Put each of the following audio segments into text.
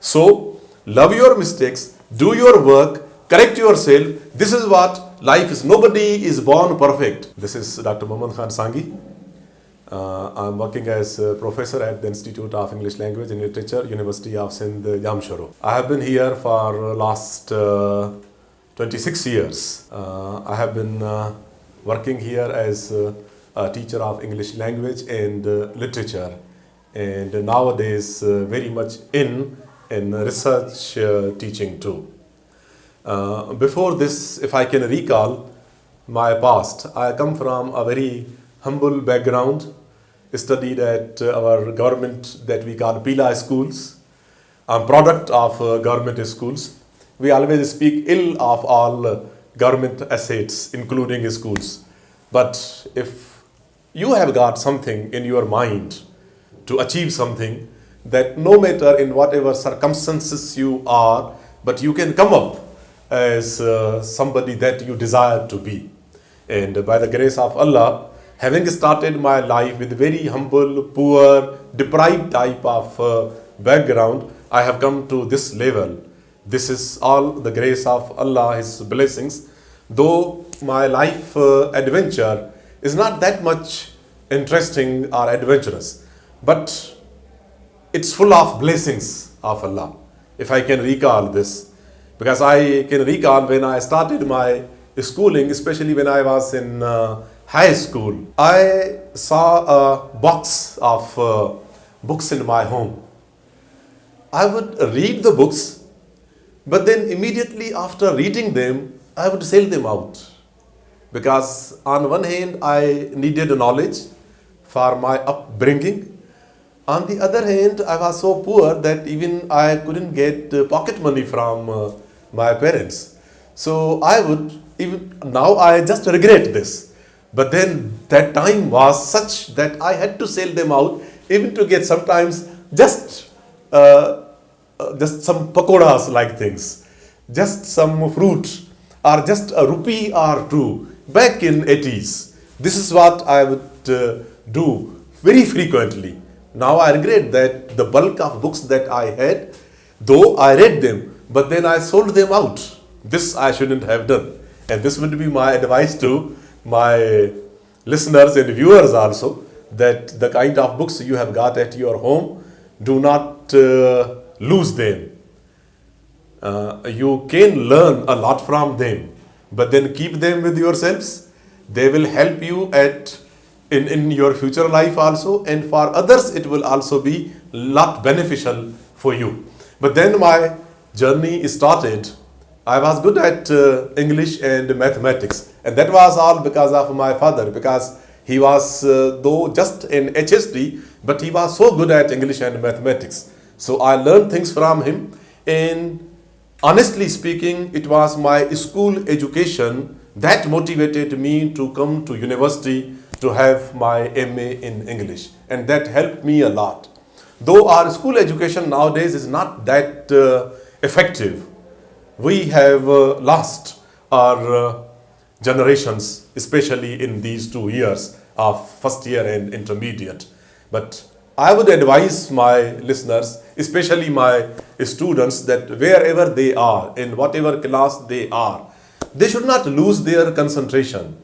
So, love your mistakes, do your work, correct yourself. This is what life is. Nobody is born perfect. This is Dr. Mohammad Khan Sangi. I'm working as a professor at the Institute of English Language and Literature, University of Sindh, Jamshoro. I have been here for last 26 years. I have been working here as a teacher of English language and literature, and nowadays very much in research teaching too. Before this, if I can recall my past, I come from a very humble background, studied at our government that we call Pila schools. I'm product of government schools. We always speak ill of all government assets, including schools. But if you have got something in your mind to achieve something, that no matter in whatever circumstances you are, but you can come up as somebody that you desire to be. And by the grace of Allah, having started my life with very humble, poor, deprived type of background, I have come to this level. This is all the grace of Allah, His blessings. Though my life adventure is not that much interesting or adventurous, but it's full of blessings of Allah, if I can recall this. Because I can recall when I started my schooling, especially when I was in high school, I saw a box of books in my home. I would read the books, but then immediately after reading them, I would sell them out. Because on one hand, I needed knowledge for my upbringing. On the other hand, I was so poor that even I couldn't get pocket money from my parents. So I would, even now I just regret this. But then that time was such that I had to sell them out, even to get sometimes just some pakoras like things, just some fruit, or just a rupee or two back in 80s. This is what I would do very frequently. Now I regret that the bulk of books that I had, though I read them, but then I sold them out. This I shouldn't have done. And this would be my advice to my listeners and viewers also, that the kind of books you have got at your home, do not lose them. You can learn a lot from them, but then keep them with yourselves. They will help you in your future life also, and for others it will also be lot beneficial for you. But then my journey started. I was good at English and mathematics, and that was all because of my father, because he was though just in HSD, but he was so good at English and mathematics. So I learned things from him, and honestly speaking, it was my school education that motivated me to come to university to have my MA in English, and that helped me a lot. Though our school education nowadays is not that effective, we have lost our generations, especially in these 2 years of first year and intermediate. But I would advise my listeners, especially my students, that wherever they are, in whatever class they are, they should not lose their concentration.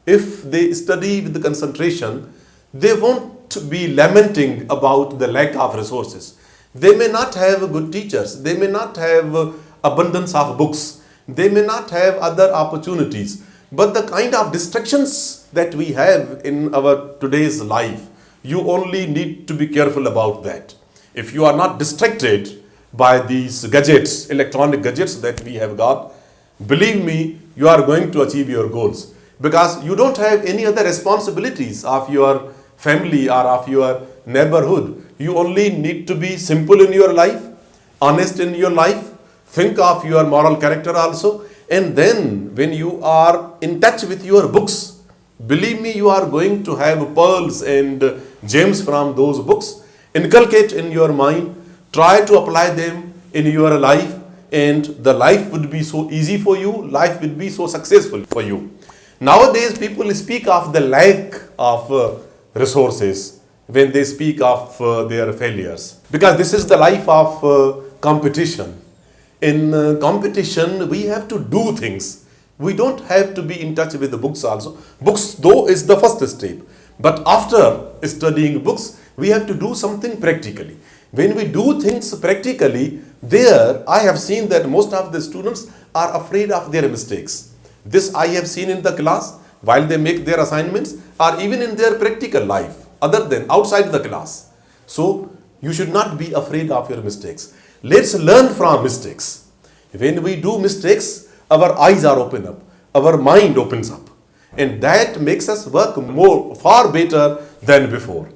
If they study with the concentration, they won't be lamenting about the lack of resources. They may not have good teachers. They may not have abundance of books. They may not have other opportunities. But the kind of distractions that we have in our today's life, you only need to be careful about that. If you are not distracted by these gadgets, electronic gadgets that we have got, believe me, you are going to achieve your goals. Because you don't have any other responsibilities of your family or of your neighborhood. You only need to be simple in your life, honest in your life, think of your moral character also, and then when you are in touch with your books, believe me, you are going to have pearls and gems from those books. Inculcate in your mind, try to apply them in your life, and the life would be so easy for you, life would be so successful for you. Nowadays, people speak of the lack of resources when they speak of their failures, because this is the life of competition. In competition, we have to do things. We don't have to be in touch with the books also. Books, though, is the first step. But after studying books, we have to do something practically. When we do things practically, there I have seen that most of the students are afraid of their mistakes. This I have seen in the class while they make their assignments, or even in their practical life, other than outside the class. So you should not be afraid of your mistakes. Let's learn from mistakes. When we do mistakes, our eyes are open up, our mind opens up, and that makes us work far better than before.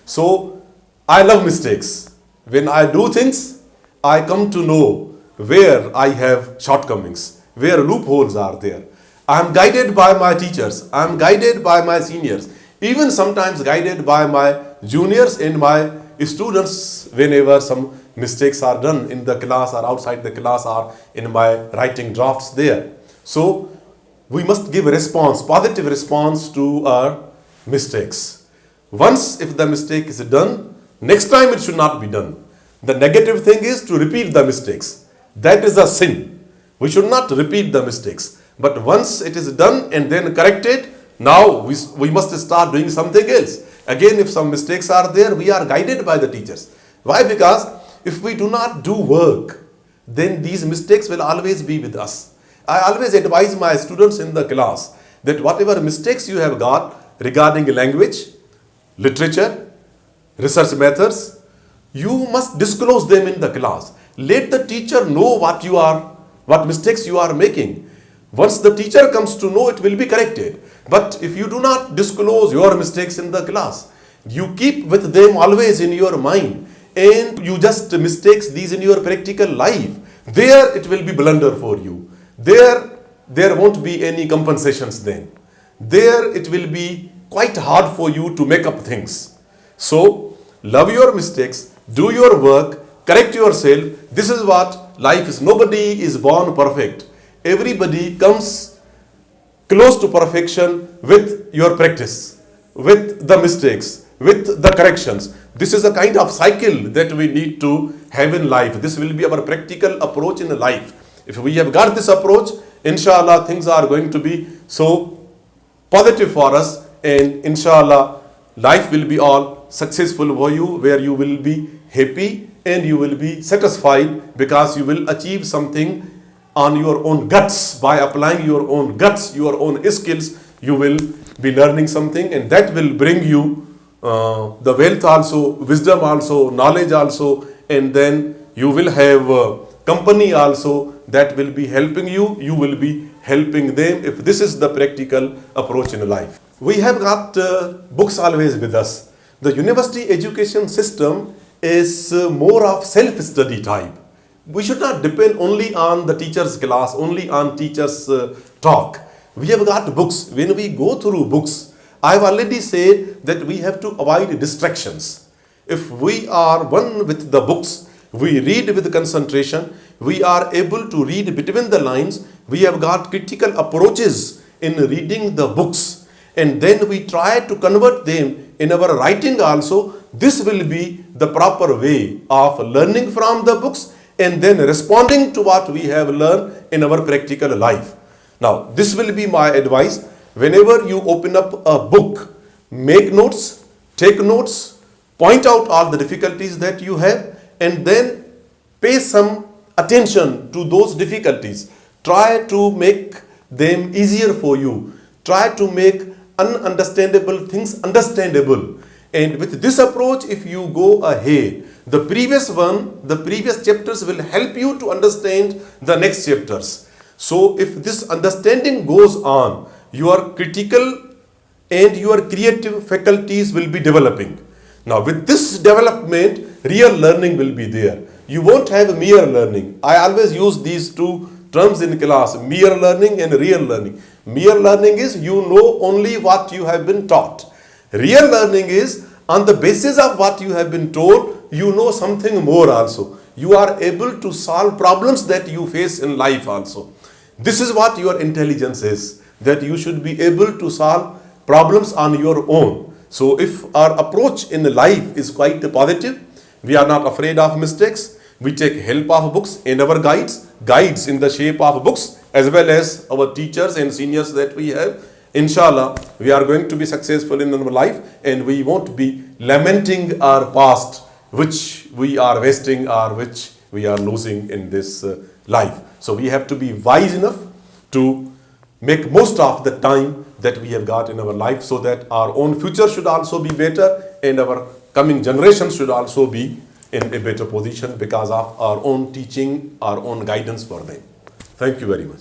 So I love mistakes. When I do things, I come to know where I have shortcomings, where loopholes are there. I am guided by my teachers, I am guided by my seniors, even sometimes guided by my juniors and my students whenever some mistakes are done in the class or outside the class or in my writing drafts there. So we must give a response, positive response to our mistakes. Once if the mistake is done, next time it should not be done. The negative thing is to repeat the mistakes. That is a sin. We should not repeat the mistakes. But once it is done and then corrected, now we must start doing something else. Again, if some mistakes are there, we are guided by the teachers. Why? Because if we do not do work, then these mistakes will always be with us. I always advise my students in the class that whatever mistakes you have got regarding language, literature, research methods, you must disclose them in the class. Let the teacher know what mistakes you are making. Once the teacher comes to know, it will be corrected. But if you do not disclose your mistakes in the class, you keep with them always in your mind, and you just mistakes these in your practical life, there it will be blunder for you. There won't be any compensations then. There it will be quite hard for you to make up things. So, love your mistakes, do your work, correct yourself. This is what life is. Nobody is born perfect. Everybody comes close to perfection with your practice, with the mistakes, with the corrections. This is a kind of cycle that we need to have in life. This will be our practical approach in life. If we have got this approach, inshallah, things are going to be so positive for us, and inshallah, life will be all successful for you, where you will be happy and you will be satisfied because you will achieve something on your own guts. By applying your own guts, your own skills, you will be learning something, and that will bring you the wealth also, wisdom also, knowledge also, and then you will have company also that will be helping you. You will be helping them, if this is the practical approach in life. We have got books always with us. The university education system is more of self-study type. We should not depend only on the teacher's class, only on teacher's talk. We have got books. When we go through books, I have already said that we have to avoid distractions. If we are one with the books, we read with concentration, we are able to read between the lines, we have got critical approaches in reading the books, and then we try to convert them in our writing also. This will be the proper way of learning from the books and then responding to what we have learned in our practical life. Now, this will be my advice. Whenever you open up a book, make notes, take notes, point out all the difficulties that you have, and then pay some attention to those difficulties. Try to make them easier for you. Try to make ununderstandable things understandable. And with this approach, if you go ahead, the previous chapters will help you to understand the next chapters. So if this understanding goes on, your critical and your creative faculties will be developing. Now with this development, real learning will be there. You won't have mere learning. I always use these two terms in class, mere learning and real learning. Mere learning is you know only what you have been taught. Real learning is on the basis of what you have been told, you know something more also. You are able to solve problems that you face in life also. This is what your intelligence is, that you should be able to solve problems on your own. So if our approach in life is quite positive, we are not afraid of mistakes, We take help of books and our guides in the shape of books, as well as our teachers and seniors that we have. Inshallah, we are going to be successful in our life, and we won't be lamenting our past, which we are wasting or which we are losing in this life. So we have to be wise enough to make most of the time that we have got in our life, so that our own future should also be better and our coming generations should also be in a better position because of our own teaching, our own guidance for them. Thank you very much.